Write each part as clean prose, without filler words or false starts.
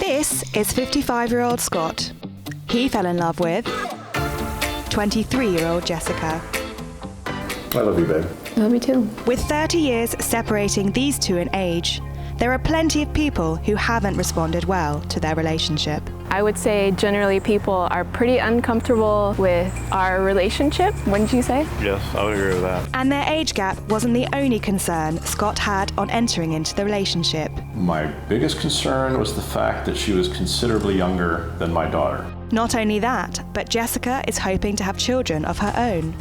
This is 55-year-old Scott. He fell in love with 23-year-old Jessica. I love you, babe. Love you too. With 30 years separating these two in age, there are plenty of people who haven't responded well to their relationship. I would say generally people are pretty uncomfortable with our relationship, wouldn't you say? Yes, I would agree with that. And their age gap wasn't the only concern Scott had on entering into the relationship. My biggest concern was the fact that she was considerably younger than my daughter. Not only that, but Jessica is hoping to have children of her own.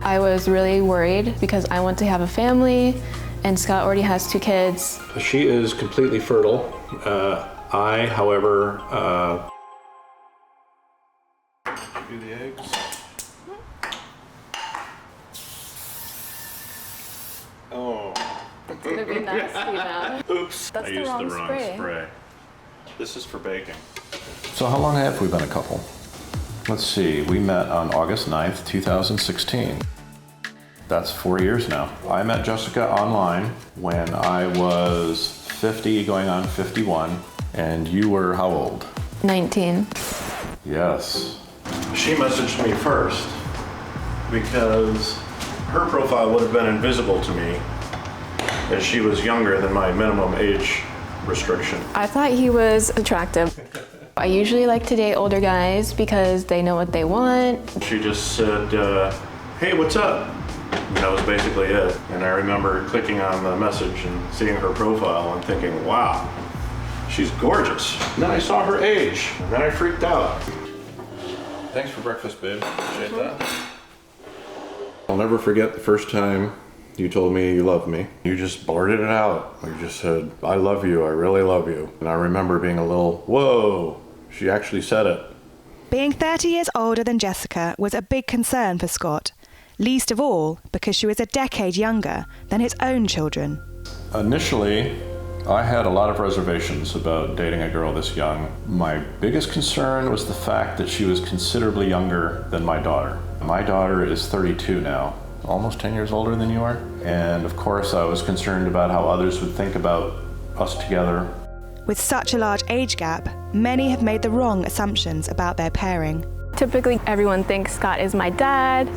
I was really worried because I want to have a family and Scott already has 2 kids. She is completely fertile. I, however, do the eggs. Oh. It's gonna be nasty now. Oops. That's I the used wrong the wrong spray. This is for baking. So how long have we been a couple? Let's see, we met on August 9th, 2016. That's 4 years now. I met Jessica online when I was 50, going on 51, and you were how old? 19. Yes. She messaged me first because her profile would have been invisible to me as she was younger than my minimum age restriction. I thought he was attractive. I usually like to date older guys because they know what they want. She just said, hey, what's up? And that was basically it. And I remember clicking on the message and seeing her profile and thinking, wow, she's gorgeous. And then I saw her age, and then I freaked out. Thanks for breakfast, babe. Appreciate that. I'll never forget the first time you told me you loved me. You just blurted it out. You just said, I love you, I really love you. And I remember being a little, whoa, she actually said it. Being 30 years older than Jessica was a big concern for Scott, least of all because she was a decade younger than his own children. Initially, I had a lot of reservations about dating a girl this young. My biggest concern was the fact that she was considerably younger than my daughter. My daughter is 32 now, almost 10 years older than you are. And of course, I was concerned about how others would think about us together. With such a large age gap, many have made the wrong assumptions about their pairing. Typically, everyone thinks Scott is my dad,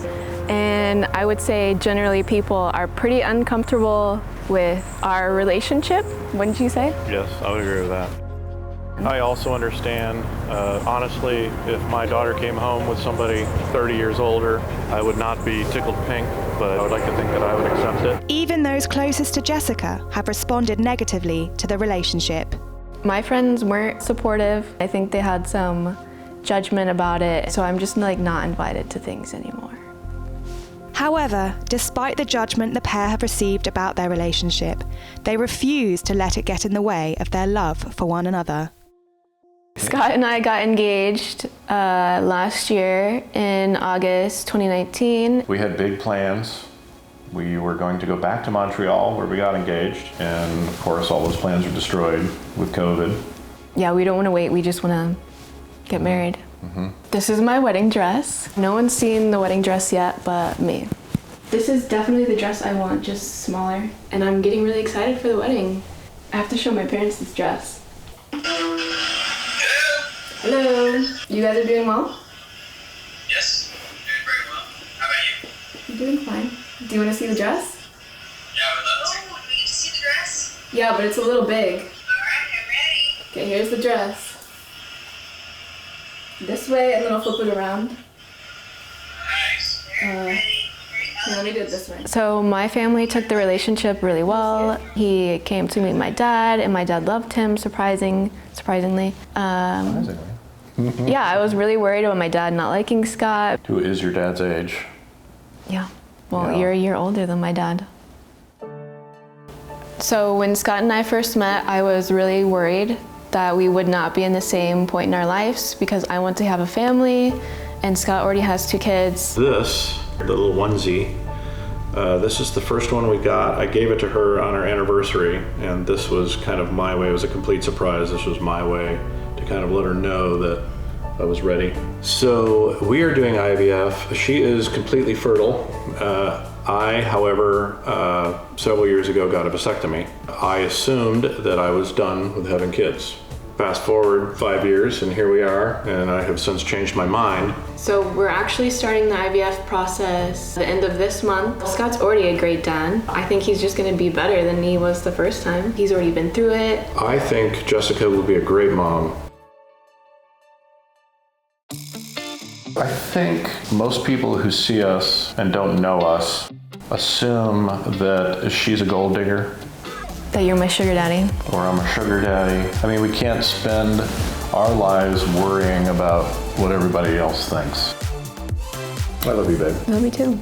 and I would say generally people are pretty uncomfortable with our relationship, wouldn't you say? Yes, I would agree with that. I also understand, honestly, if my daughter came home with somebody 30 years older, I would not be tickled pink, but I would like to think that I would accept it. Even those closest to Jessica have responded negatively to the relationship. My friends weren't supportive. I think they had some judgment about it, so I'm just like not invited to things anymore. However, despite the judgment the pair have received about their relationship, they refuse to let it get in the way of their love for one another. Scott and I got engaged last year in August 2019. We had big plans. We were going to go back to Montreal where we got engaged, and of course all those plans were destroyed with COVID. Yeah, we don't want to wait, we just want to get married. Mm-hmm. This is my wedding dress. No one's seen the wedding dress yet but me. This is definitely the dress I want, just smaller. And I'm getting really excited for the wedding. I have to show my parents this dress. Hello. You guys are doing well? Yes, doing very well. How about you? I'm doing fine. Do you want to see the dress? Yeah, I would love to. We get to see the dress? Yeah, but it's a little big. Alright, I'm ready. Okay, here's the dress. This way, and then I'll flip it around. Nice. Very pretty. Here, let me do it this way. So my family took the relationship really well. He came to meet my dad, and my dad loved him, surprisingly. Surprisingly. Yeah, I was really worried about my dad not liking Scott. Who is your dad's age? Yeah, well, Yeah. you're a year older than my dad. So when Scott and I first met, I was really worried that we would not be in the same point in our lives because I want to have a family, and Scott already has 2 kids. This, the little onesie, this is the first one we got. I gave it to her on our anniversary, and this was kind of my way. It was a complete surprise. This was my way to kind of let her know that I was ready. So we are doing IVF. She is completely fertile. I, however, several years ago got a vasectomy. I assumed that I was done with having kids. Fast forward 5 years and here we are, and I have since changed my mind. So we're actually starting the IVF process at the end of this month. Scott's already a great dad. I think he's just gonna be better than he was the first time. He's already been through it. I think Jessica will be a great mom. I think most people who see us and don't know us assume that she's a gold digger. That you're my sugar daddy. Or I'm a sugar daddy. I mean, we can't spend our lives worrying about what everybody else thinks. I love you, babe. Love me too.